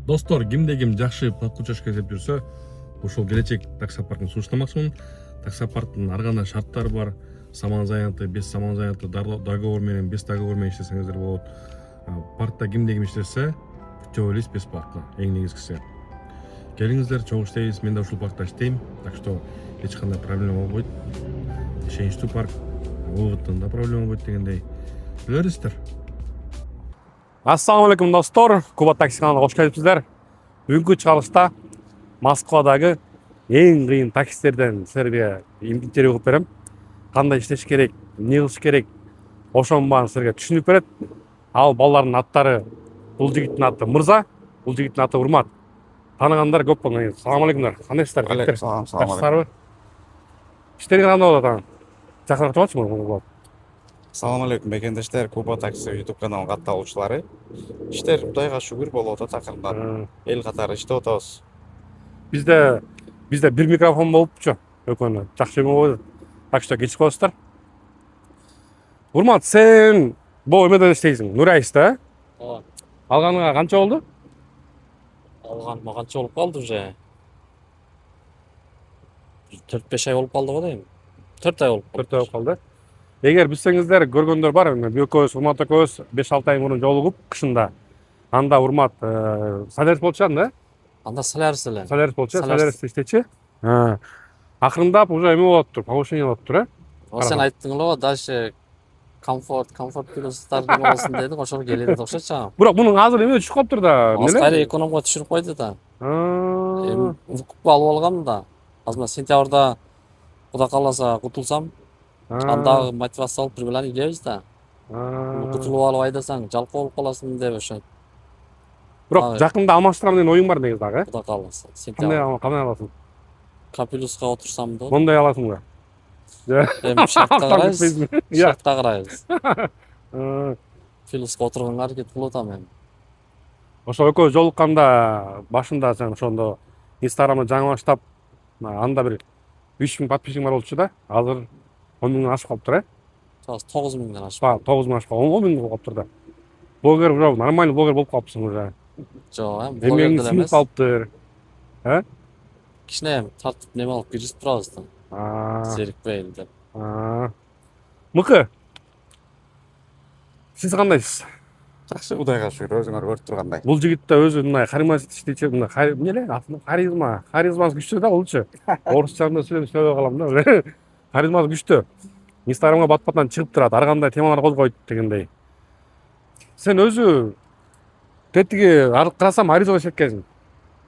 Достор, кимде ким жакшы подкучашка эзеп жүрсө, ошол келечек таксопаркын сунуштамакчымын. Таксопарктын ар кандай шарттары бар. Саман занятый, без саман занятый, договор менен, без договор менен иштесеңиздер болот. Паркта кимде ким иштесе, жөө бесплатно, эң негизгиси. Келиңиздер, чогуу иштейбиз, мен да ушул паркта иштейм, так что эч кандай проблема болбойт. Ишеничтүү парк, убыттан да проблема болбойт дегендей. Билесиздер. Ассаламу алейкум достор, Куба такси каналына кош келипсиздер. Бүгүнкү чыгарылышта Москвадагы эң кыйын таксилерден силерге интервью кылып берем. Кандай иштеш керек, эмне кылыш керек, ошонун баарын силерге түшүнүп берет. Ал балдардын аттары, бул жигиттин аты Мырза, бул жигиттин аты Урмат. Тааныгандар көп болду. Салам алейкумдар. Кандайсыздар? Алейкум салам. Жакшысыздарбы? Иштериң кандай болот ага? Жакшыраак жабачымы? Салам алейкум бекендештер, Куба такси YouTube каналынын катталуучулары. Иштер Кудайга шүгүр болуп атат акырындан. Эл катары иштеп атабыз. Бизде бир микрофон болупчу. Экөөнө жакшы болот. Так что кечик болосуздар. Урмат, сен бул эмеде иштейсиң? Нурайста, Ооба. алганыңа канча болду? Алганыма канча болуп калды уже? 4-5 ай болуп калды го дейм. 4 ай болуп калды. 4 ай болуп калды. Эгер билсеңиздер, көргөндөр бар, экөөбүз, Урмат экөөбүз 5-6 ай мурун жолугуп кышында. Анда Урмат солярис болчу да? Анда солярис эле. Солярис болчу, Солярис. солярис иштечи. Акырындап уже эме болуп тур, повышение болуп тур, Сен айттың эле го, дальше комфорт плюстар неме болсун дедиң, ошого келет окшойт. Бирок мунун азыр эме түшүп калыптыр да. Азыр кайра экономго түшүрүп койду да. Укукку алып алгам да. Азыр сентябрда Кудай кааласа кутулсам, андагы мотивация алып бир белани илебиз да. Кутулуп алып айдасаң, жалкоо болуп каласың деп ошентип. Бирок жакында алмаштырам деген оюң бар негизи дагы. Кудай кааласа. Сентябрда Кандай аласың? капелюска отурсам да. Мондай аласың да. Эми шартка карайбыз. Иә. Шартка карайбыз. Капелюска отурганга аракет кылып атам эми. Ошо экөө жолукканда башында сен ошондо Инстаграмда жаңы баштап, анда бир 3000 подписчигиң бар болчу да. Азыр 10 миңден ашып калыптыр, 9 миңден ашып. 9 миң ашып калды, 10 миң болуп калыптыр да. Блогер уже нормальный блогер болуп калыпсың уже. Жок, Эмеңди блогер деле сиңип эмес. калыптыр. Кичине тартып неме алып киргизип турабыз да. Зерикпейли деп. Мыкы. Сиз кандайсыз? Жакшы, Кудайга шүгүр, өзүңөр көрүп тургандай. Бул жигит да өзү мындай харизматичный, мындай эмне эле? Харизмасы күчтүү да болчу. Орусчасында сөйлөбөй калам да. Харизмасы күчтүү. Инстаграмга бат-баттан чыгып турат, ар кандай темалар козгойт дегендей. Сен өзү тетиги карасам Аризона иштеп экенсиң.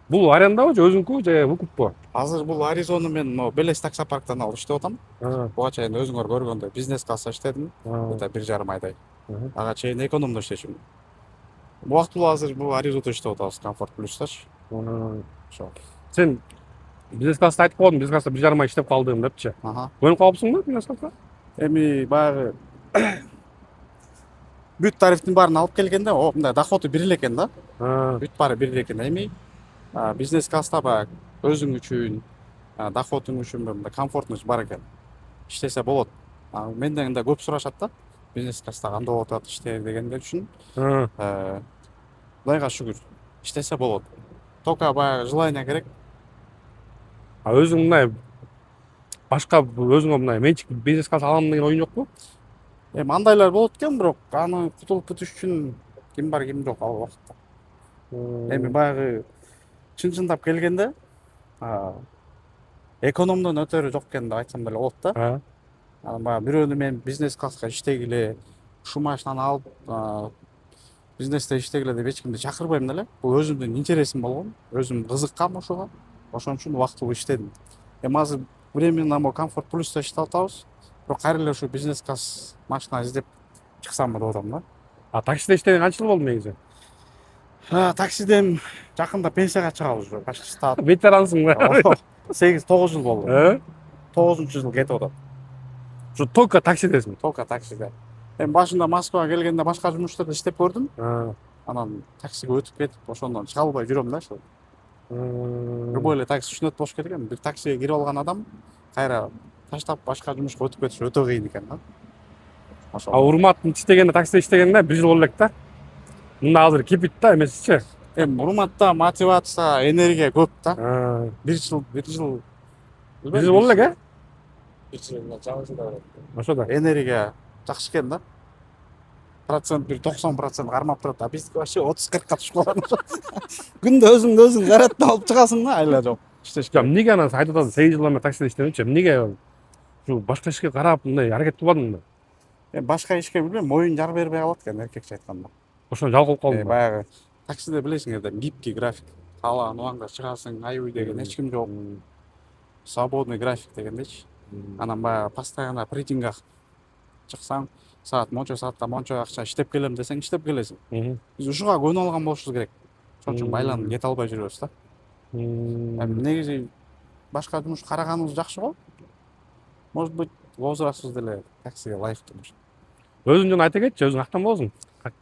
Бул арендабы же өзүңкү же выкуппу? Азыр бул Аризону мен Белес таксопарктан алып иштеп атам. Буга чейин өзүңөр көргөндөй бизнес класста иштедим. Это 1,5 айдай. Ага чейин экономдо иштечүмүн. Убактылуу азыр бул Аризода иштеп атабыз, комфорт плюстачы. Ошо. Сен бизнес класста айтып койдуң, бизнес класста 1,5 ай иштеп калдым депчи. Көнүп калыпсыңбы бизнес класска? Эми баягы бүт тарифтин баарын алып келгенде, мындай доходу бир эле экен да. Бүт баары бир эле экен. Эми бизнес класста баягы өзүң үчүн, доходуң үчүн мындай комфортный бар экен. Иштесе болот. Менден да көп сурашат да. Бизнес класста кандай болуп атат иштер дегендер үчүн. Кудайга шүгүр. Иштесе болот. Только баягы желание керек. Өзүң мындай башка өзүңө мындай менчик бизнес класс алам деген оюң жокпу? Эми андайлар болот экен, бирок аны кутулуп кетиш үчүн ким бар ким жок ал убакытта. Эми баягы чын-чындап келгенде экономдон өтөрү жок экен деп айтсам деле болот да. Баягы бирөөнү мен бизнес класска иштегиле, ушул машинаны алып бизнесте иштегиле деп эч кимди чакырбайм деле. Бул өзүмдүн интересим болгон, өзүм кызыккам ошого. Ошон үчүн убактылуу иштедим. Эми азыр временно комфорт плюста иштеп атабыз. Бирок кайра эле ушу бизнес класс машина издеп чыксамбы деп атам да. Таксиде иштеген канча жыл болду негизи? Таксиден жакында пенсияга чыгабыз уже, почти стат. Ветерансың да? 8-9 жыл болду. 9-жыл кетип атат. Ушу только таксидесиң? Только таксиде. Эми башында Москвага келгенде башка жумуштарда иштеп көрдүм. Анан таксиге өтүп кетип, ошондон чыга албай жүрөм да ошо. Любой эле такси түшүнөт болуш керек эми. Бир таксиге кирип алган адам кайра таштап башка жумушка өтүп кетиш өтө кыйын экен да. Урмат иштегенде, таксиде иштегенде 1 жыл болду элек да. Мында азыр кипит да эмесичи? эми урматта мотивация энергия көп да. А, Бир жыл бир жыл болду элек, бир жылда жаңы жылда барат. ошо да. энергия жакшы экен да. Процент бир 90% кармап турат. А биз вообще 30-40ка түшүп калган. Күндө өзүң зарядтап алып чыгасың да, айла жок. Ya эмнеге анан айтып атасың 8 жылдан бери таксиде иштебейчи? Эмнеге ушу башка ишке карап мындай аракет кылбадыңбы? Башка ишке билбейм, моюн жар бербей калат экен эркекче айтканда. Ошондо жалкалып калдың ба? Баягы таксиде билесиң да, гибкий график. Каалаган убагында чыгасың, айбый деген эч ким жок. Свободный график дегендейчи. Анан баягы постоянно прейтингга чыксаң, саат мончо саатта мончо акча иштеп келем десең, иштеп келесиң. Биз ушуга көнүп алган болушубуз керек. Ошон үчүн байланып кете албай жүрөбүз да. Эми негизи башка жумуш караганыбыз жакшы го. Может быть, возрастыбыз деле таксиге ылайыктуу. Өзүң жана айта кетчи, өзүң каяктан болосуң?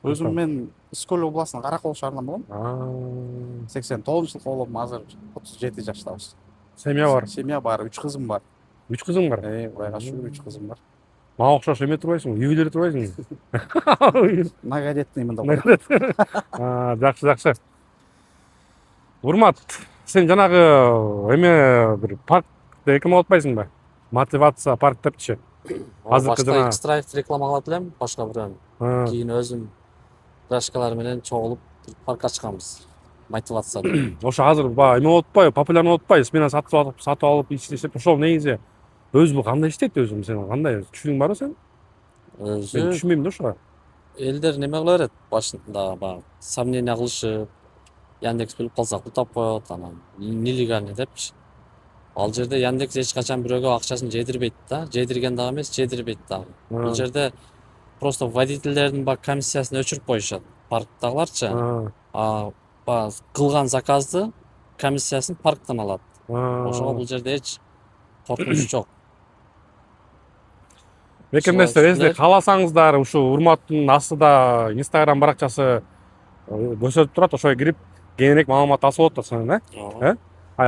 Өзүм мен Искөл областынын Каракол шаарынан болом. 89-жылкы болом, азыр 37 жаштабыз. Семья бар. Семья бар, 3 кызым бар. 3 кызың бар. Кудайга шүгүр 3 кызым бар. Мага окшош эме турбайсыңбы? Ювелир турбайсыңбы? Многодетный мында. Жакшы. Урмат, сен жанагы эме бир паркты эки болуп атпайсыңбы? Мотивация парк депчи. Азыркы Башка жана экстрайф реклама кылат элем, башка бирөөнү. Кийин өзүм крашкалар менен чогулуп парк ачканбыз. Мотивация. ошо азыр эме болуп атпайбы? Популярный болуп атпайбы? Смена сатып алып иштешип, ошол негизи өзү кандай иштейт өзүң? Сен кандай түшүнүң барбы сен? Мен Өзү түшүнбөйм да ошого. элдер неме кыла берет башында, баягы сомнение кылышып, Яндекс билип калса кутап коет, анан нелегальный депчи. Ал жерде Яндекс эч качан бирөөгө акчасын жедирбейт да, жедирген дагы эмес, жедирбейт дагы. Бул жерде просто водительдердин баягы комиссиясын өчүрүп коюшат, парктагыларчы. Баягы кылган заказды комиссиясын парктан алат. Ошого бул жерде эч коркунуч жок. Мекемдештер, эсте кааласаңыздар, ушу Урматтын астыда Instagram баракчасы көрсөтүп турат, ошого кирип кеңирээк маалымат алса болот да сенен,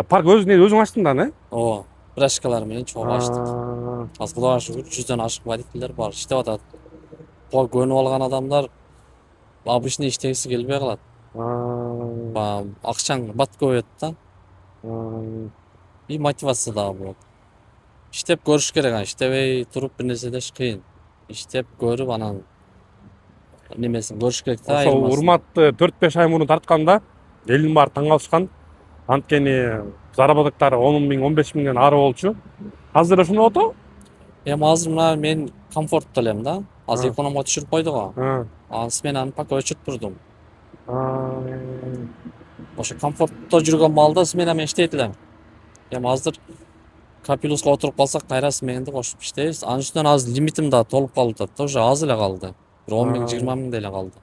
парк өзүң ачтың да, Ооба, брашкалар менен чогуу ачтык. Азыр Кудайга шүгүр 100дөн ашык водительдер бар, иштеп атат. Буга көнүп алган адамдар обычный иштегиси келбей калат. Баягы акчаң бат көбөйөт да. И мотивация дагы болот. Иштеп көрүш керек, иштебей туруп бир нерсе деш кыйын. Иштеп көрүп анан немесин көрүш керек да. Ошол Урматты 4-5 ай мурун тартканда элдин баары таң калышкан. Анткени заработоктары 10 миң, 15 миңден ары болчу. Азыр ошондой болот? Эми азыр мына мен комфортто элем да. Азыр экономго түшүрүп койду го. Анан сменаны пока өчүрүп турдум. Ошо комфортто жүргөн маалда смена менен иштейт элем. Эми азыр капилуска отуруп калсак кайра сменди кошуп иштейбиз. Анын үстүнөн азыр лимитим да толуп калып атат да, уже аз эле калды. Бир 10 миң, 20 миң эле калды.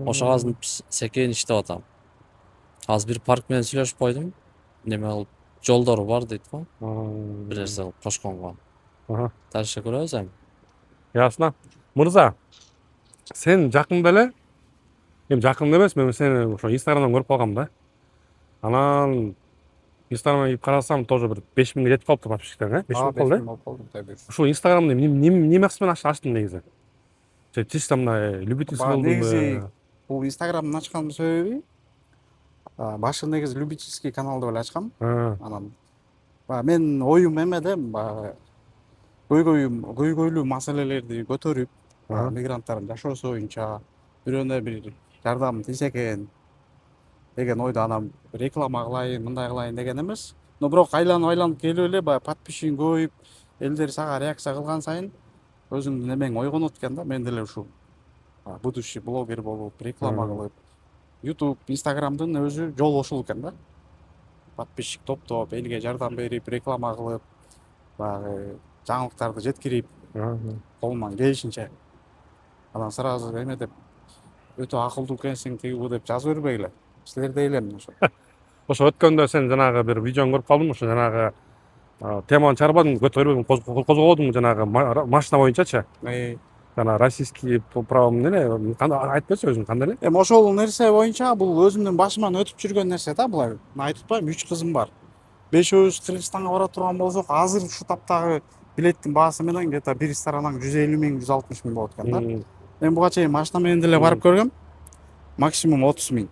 Ошого азыр секейин иштеп атам. Азыр бир парк менен сүйлөшүп койдум. Неме кылып, жолдору бар дейт го. Бир нерсе кылып кошконго. Дальше көрөбүз эми. Ясно. Мырза, сен жакында эле, эми жакында эмес, мен сени ошо Instagramдан көрүп калгам да. Анан Instagramга кирип карасам, тоже бир 5 миңге жетип калыптыр подписчиктериң, 5 миң болуп калды. Ушул Instagramды эмне максат менен ачтың негизи? Чисто мына любительский болдуңбу? Негизи бул Instagramды ачкандын себеби башы негизи любительский канал деп эле ачкам. Анан мен оюм эмеде көйгөйлүү маселелерди көтөрүп, мигранттардын жашоосу боюнча бирөөнө бир жардам тийсе экен деген ойдо анан реклама кылайын, мындай кылайын деген эмес. Но бирок айланып келип эле баягы подписчигиң көбөйүп, элдер сага реакция кылган сайын өзүңдүн эмең ойгонот экен да. Мен деле ушул будущий блогер болуп, реклама кылып, YouTube, Instagramдын өзү жол ошол экен да. Подписчик топтоп, элге жардам берип, реклама кылып, баягы жаңылыктарды жеткирип, колуман келишинче. Анан сразу эме деп өтө акылдуу экенсиң, тиги бу деп жаза бербегиле. Силер дейлем ошо. Ошо өткөндө сен жанагы бир видеоң көрүп калдым, ошо жанагы теманы чыгарбадың, көтөрбөдүң, козгободуң жанагы машина боюнчачы. Жана российский право эмне, кандай айтып берчи өзүң кандай эле? Эми ошол нерсе боюнча бул өзүмдүн башыман өтүп жүргөн нерсе да, булар. Мен айтып атпаймынбы, 3 кызым бар. 5өөбүз Кыргызстанга бара турган болсок, азыр ушу таптагы билеттин баасы менен где-то бир ресторанга 150 миң, 160 миң болот экен да. Мен буга чейин машина менен деле барып көргөм. Максимум 30 миң.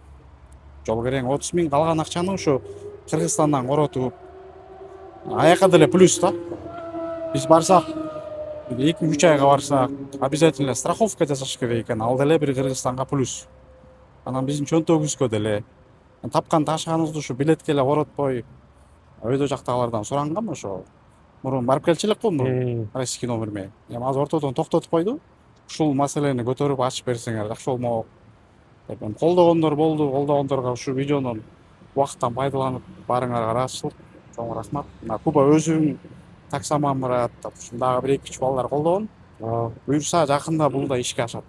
жол керең 30 миң, калган акчаны ушу Кыргызстандан коротуп аяка деле плюс да. Биз барсак 2-3 айга барсак обязательно страховка жасаш керек экен, ал деле бир Кыргызстанга плюс. Анан биздин чөнтөгүбүзгө деле тапкан ташыганыбызды ушу билетке эле коротпой өйдө жактагылардан сурангам ошо. Мурун барып келчү элек го мурун российский номер менен. Эми азыр ортодон токтотуп койду. Ушул маселени көтөрүп ачып берсеңер жакшы болмок деп. Колдогондор болду, колдогондорго ушу видеонун убакыттан пайдаланып баарыңарга ыраазычылык. Чоң рахмат. Мына Куба өзүң таксаман Мурат, дагы 1-2 балдар колдогон. Буюрса жакында бул да ишке ашат.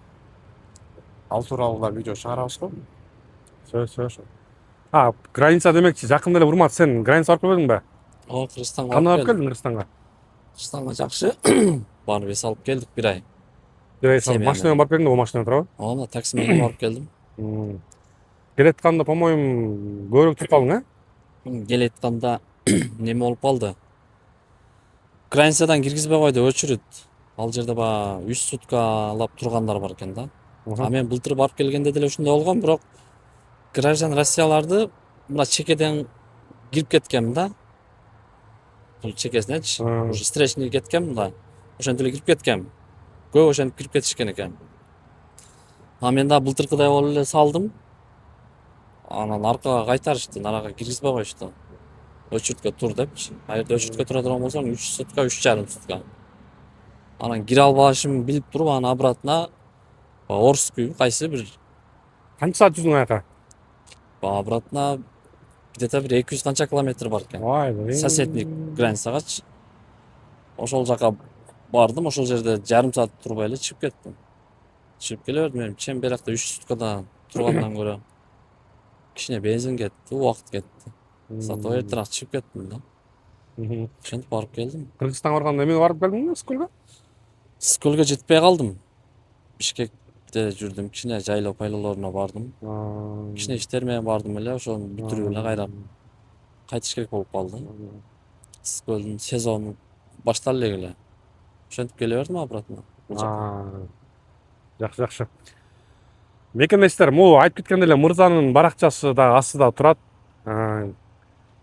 Ал тууралуу да видео чыгарабыз го. Сөз. Граница демекчи, жакында эле Урмат, сен граница барып келбедиңби? Кыргызстанга Кандай барып барып келдиң Кыргызстанга? Кыргызстанга жакшы барып эс алып келдик 1 ай. Машина менен барып келдиң, о машина туурабы? Ооба, такси менен барып келдим. Келетканда, по-моему, көбүрөөк туруп калдың, Келетканда неме болуп калды. Границадан киргизбей койду очередь. Ал жерде баягы 3 суткалап тургандар бар экен да. Мен былтыр барып келгенде деле ушундай болгон, бирок граждан Россияларды мына чекеден кирип кеткем да. Бул чекесинечи, уже встречный кеткем да. Ошентип эле кирип кеткем. Көп ошентип кирип кетишкен экен. Мен да былтыркыдай болуп эле салдым. Анан аркага кайтарышты, нарага киргизбей коюшту. Очередке тур депчи. А жерде очередке тура турган болсоң 3 сутка, 3,5 сутка. Анан кире албашымды билип туруп, анан обратно Орский кайсы бир Канча саат жүздүң аяка? обратно где-то бир 200 канча километр бар экен. Соседний границагачы. Ошол жака бардым, ошол жерде жарым саат турбай эле чыгып кеттим. Чыгып келе бердим, менимче биякта 3 суткада тургандан көрө кичине бензин кетти, убакыт кетти. Зато эртерээк чыгып кеттим да. Ошентип барып келдим. Кыргызстанга барганда эмне барып келдиң, Скөлгө? Скөлгө жетпей калдым. Бишкекте жүрдүм, кичине жайлоо пайлоолоруна бардым. Кичине иштер менен бардым эле, ошону бүтүрүп эле кайра кайтыш керек болуп калды. Скөлдүн сезону башталып эле. Ошентип келе бердим обратно. Жакшы. Мекендештер, могу айтып кеткендей эле мырзанын баракчасы да астыда турат.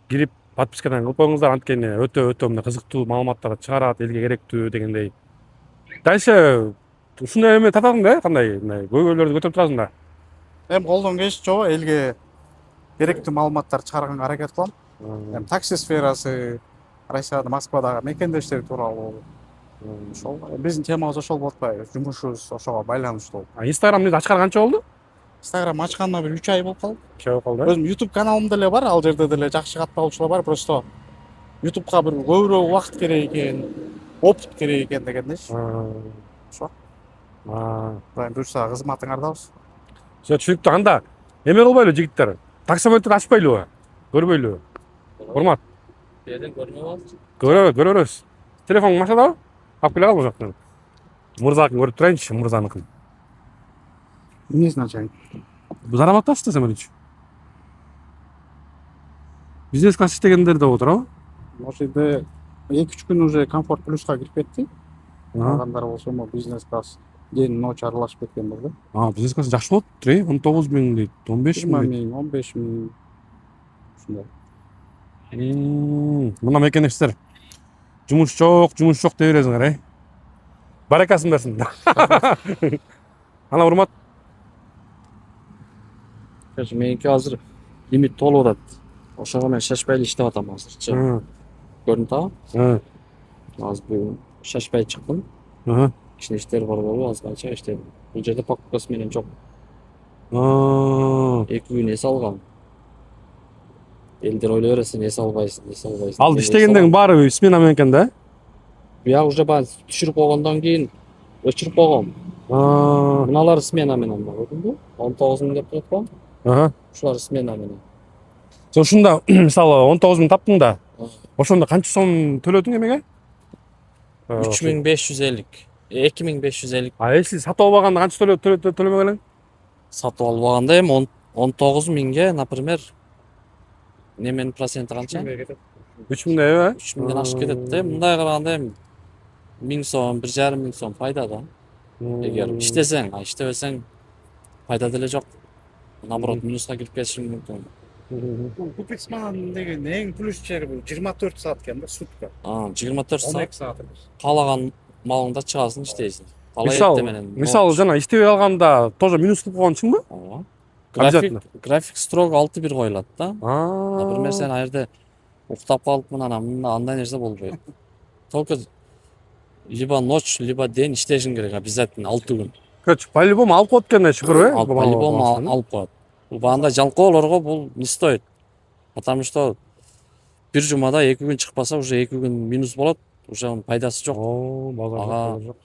Кирип подпискадан кылып коюңуздар, анткени өтө мына кызыктуу маалыматтар чыгарат, элге керектүү дегендей. Дальше ушундай эме татадың да, кандай көйгөйлөрдү көтөрүп турасың да. Эми колдон келишинче чоо элге керектүү маалыматтар чыгарганга аракет кылам. Эми такси сферасы, Россияда, Москвадагы мекендештер тууралуу. Ошол биздин темабыз ошол болуп атпайбы? Жумушубуз ошого байланыштуу. Инстаграм ачкан канча болду? Инстаграм ачканына бир 3 ай болуп калды. 3 ай болуп калды. Өзүм YouTube каналым деле бар, ал жерде деле жакшы катталуучулар бар, просто YouTube'га бир көбүрөөк убакыт керек экен, опыт керек экен дегендейчи. Ошо. Буюрса кызматыңардабыз. Түшүнүктүү. Анда эме кылбайлы жигиттер. Таксометрди ачпайлыбы? Көрбөйлүбү? Урмат. Жерден көрмөй болчу. Көрөбүз. Телефоң машинадабы? Алып келе кал бул жактан. Мырзаныкын көрүп турайынчы, мырзаныкын. Эмнесин ачайын? Бул зарабатасыз да самолетчи. Бизнес класс иштегендер да отурабы? Ошол жерде 2-3 күн уже комфорт плюска кирип кетти. Калгандар болсо бизнес класс день ночь аралашып кеткендер да. Бизнес класс жакшы болот, 19 миң дейт, 15 20 миң дейт. миң, 15 миң. Ушундай. Мына мекендештер. Жумуш жок дей бересиңер, Баракасын берсин. Ана Урмат. Меники азыр лимит толуп атат. Ошого мен шашпай эле иштеп атам азырчы. Көрүнүп атабы? Азыр бүгүн шашпай чыктым. Кичине иштер бар болуп, азганча иштедим. Бул жерде покупкасы менен жок. 2 күн эс алгам. Элдер ойлой бересин, эс албайсың. Ал иштегендердин баары смена менен экен да? Бияк уже баягы түшүрүп койгондон кийин өчүрүп койгом. Мыналар смена менен көрдүңбү? 19 миң деп турат го. Ушулар смена менен. Ошондо мисалы 19 миң таптың да. Ошондо канча сом төлөдүң эмеге? 3550. 2550. Если сатып албаганда канча төлөмөк элең? Сатып албаганда эми 19 миңге, например, неменин проценти канча? 3 миңден 3 миңден ашып кетет да. Мындай караганда эми 1000 сом, 1,5 миң сом пайда да. Эгер иштесең, иштебесең пайда деле жок. наоборот минусқа кирип кетиши мүмкүн. Бул купецман деген эң плюс жери бул 24 саат экен да, сутка. 24 12 саат саат эмес. каалаган маалыңда чыгасың, иштейсиң. Каалай Мисал, эртең менен. мисал жана иштебей калганда тоже минус кылып койгон үчүнбү? Ооба. Обязательно. График строго 6-1 коюлат да. Например, сен А, ал жерде уктап калыпмын анан андай нерсе болбойт. Только либо ночь, либо день иштешиң керек обязательно 6 күн. короче, по-любому алып коет экенин шүгүр, По-любому алып коет. Бул багында жалкоолорго бул не стоит. Потому что бир жумада 2 күн чыкпаса уже 2 күн минус болот, уже анын пайдасы жок. О, базар жок.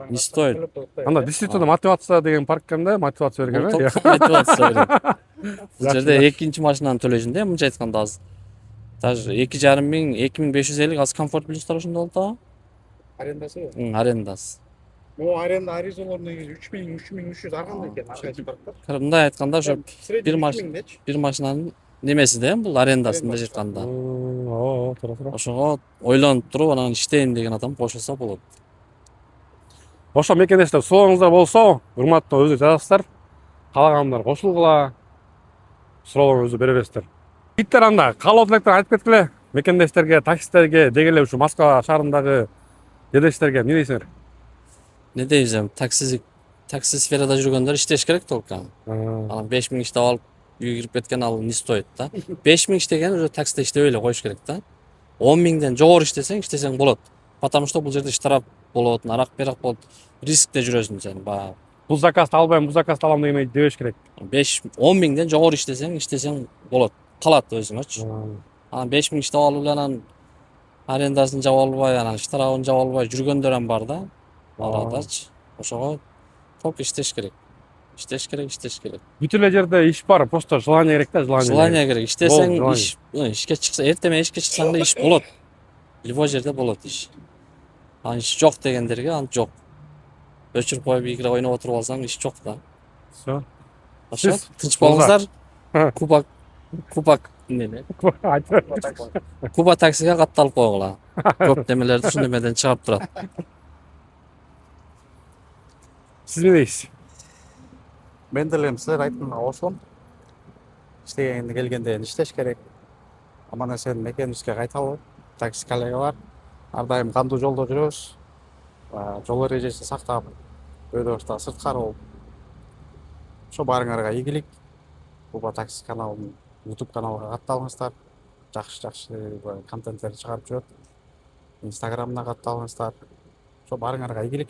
Не стоит. Анда действительно мотивация деген бар экен да, мотивация берген. Бул топ мотивация берет. Бул жерде экинчи машинаны төлөйсүң да, мынча айтканда азыр. Даже 2,5 миң, 2550 азыр комфорт плюстар ошондо болот да. Арендасы. Арендасы. Могу аренда аризаларына 3000, 3300 ар кандай экен ашык айтып барат. Мындай айтканда ошо Бир маш- бир машинанын немеси да, бул арендасын мындайча айтканда. О, тура. Ошого ойлонуп туруп анан иштейин деген адам кошулса болот. Ошо мекендештер сурооңуздар болсо, урматтуу өзү жазасыздар. Каалагандар кошулгула. Сурооңузду бере бересиздер. Биттер анда каалоо тилектер айтып кеткиле. Мекендештерге, таксисттерге, деги эле ушу Москва шаарындагы жерлештерге эмне дейсиңер? Не дейбиз эми, такси сферада жүргөндөр иштеш керек только. Анан 5000 иштеп алып үйгө кирип кеткен ал не стоит да. 5000 иштеген уже таксиде иштебей эле коюш керек да. 10 миңден жогору иштесең болот. Потому что бул жерде штраф болот, нарак берак болот. Рискте жүрөсүң сен баягы. Бул заказды албайм, бул заказды алам дегендей дебеш керек. 10 миңден жогору иштесең болот. Калат өзүңөчү. Анан 5000 иштеп алып эле анан арендасын жаба албай, анан штрафын жаба албай жүргөндөр ham бар да. Арадачы. Ошого только иштеш керек. Иштеш керек. Бүт эле жерде иш бар, просто желание керек да, желание. Желание керек. Иштесең Желание. иш, ишке чыкса, эртең ишке чыксаң да иш болот. Любой жерде болот иш. Анан иш жок дегендерге ант жок. Өчүрүп коюп игре ойноп отуруп алсаң иш жок да. Всё. Ошо Сиз тынч болуңуздар. Ха. Кубак неме? Айтып. Куба таксиге катталып койгула. Көп немелерди ушул немеден чыгарып турат. Сиз эмне дейсиз? Мен деле силер айтканга кошулам. İşte келгенде иштеш керек. Аман эсен мекенибизге кайталы. Такси коллегалар ар дайым кандуу жолдо жүрөбүз. Жол эрежесин сактап, өйдө сырткары болуп. Ошо баарыңарга ийгилик. Куба такси каналынын YouTube каналына катталыңыздар. Жакшы контенттерди чыгарып жүрөт. Instagramына катталыңыздар. Ошо баарыңарга ийгилик.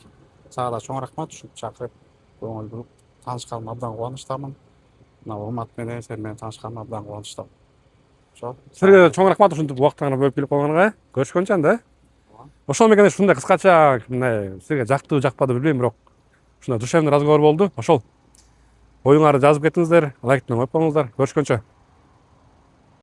Сага да чоң рахмат ушинтип чакырып, көңүл буруп таанышканыма абдан кубанычтамын. Мына урмат менен сен менен таанышканыма абдан кубанычтамын. Ошо. Силерге чоң рахмат ушинтип убактыңарды бөлүп келип койгонуңарга. Көрүшкөнчө анда. Ошол менен ушундай кыскача мындай силерге жактыбы жакпады билбейм, бирок ушундай душевный разговор болду. Ошол оюңарды жазып кетиңиздер, лайк менен коюп коюңуздар. Көрүшкөнчө.